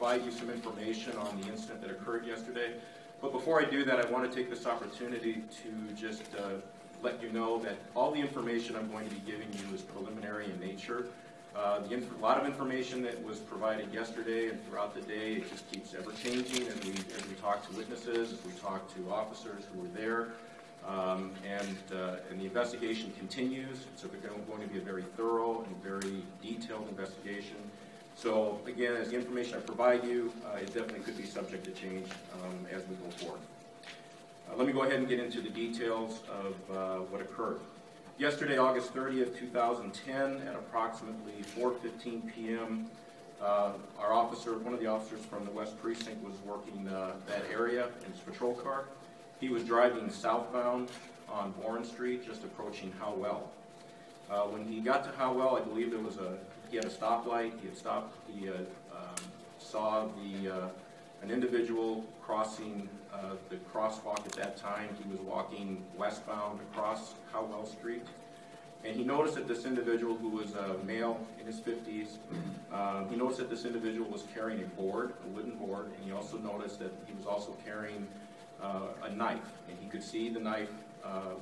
provide you some information on the incident that occurred yesterday. But before I do that, I want to take this opportunity to just let you know that all the information I'm going to be giving you is preliminary in nature. A lot of information that was provided yesterday and throughout the day, it just keeps ever changing as we talk to witnesses, as we talk to officers who were there. And the investigation continues, so it's going to be a very thorough and very detailed investigation. So again, as the information I provide you, it definitely could be subject to change as we go forward. Let me go ahead and get into the details of what occurred. Yesterday, August 30th, 2010, at approximately 4:15 p.m., one of the officers from the West Precinct was working that area in his patrol car. He was driving southbound on Bourne Street, just approaching Howell. When he got to Howell, I believe he had a stoplight. He had stopped. He saw an individual crossing the crosswalk at that time. He was walking westbound across Howell Street. And he noticed that this individual, who was a male in his 50s, he noticed that this individual was carrying a wooden board, and he also noticed that he was also carrying a knife. And he could see the knife,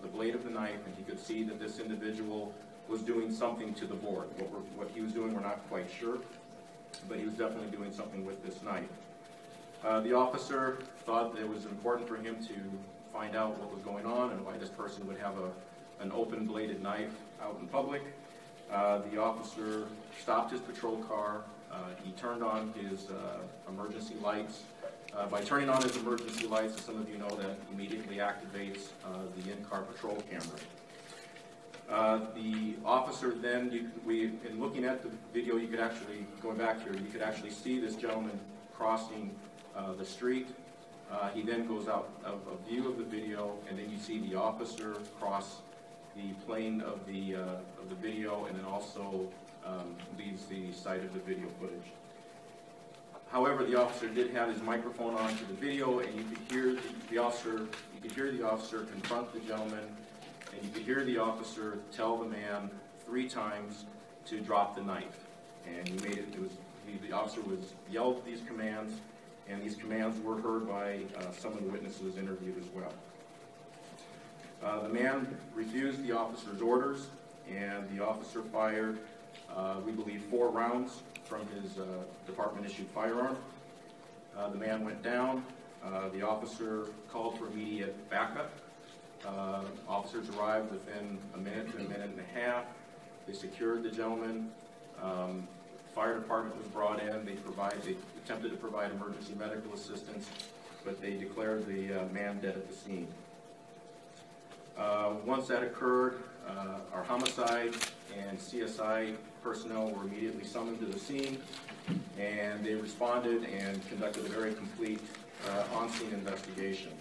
the blade of the knife, and he could see that this individual was doing something to the board. What he was doing, we're not quite sure, but he was definitely doing something with this knife. The officer thought that it was important for him to find out what was going on and why this person would have an open bladed knife out in public. The officer stopped his patrol car. He turned on his emergency lights. By turning on his emergency lights, as some of you know, that immediately activates the in-car patrol camera. The officer then, in looking at the video, you could actually, going back here, you could actually see this gentleman crossing the street. He then goes out of view of the video, and then you see the officer cross the plane of the video, and then also leaves the site of the video footage. However, the officer did have his microphone on to the video, and you could hear the officer confront the gentleman, and you could hear the officer tell the man 3 times to drop the knife. And the officer yelled these commands, and these commands were heard by some of the witnesses interviewed as well. The man refused the officer's orders, and the officer fired, we believe, 4 rounds from his department-issued firearm. The man went down. The officer called for immediate backup. Officers arrived within a minute to a minute and a half. They secured the gentleman. Fire department was brought in. They attempted to provide emergency medical assistance, but they declared the man dead at the scene. Once that occurred, our homicide and CSI personnel were immediately summoned to the scene, and they responded and conducted a very complete on-scene investigation.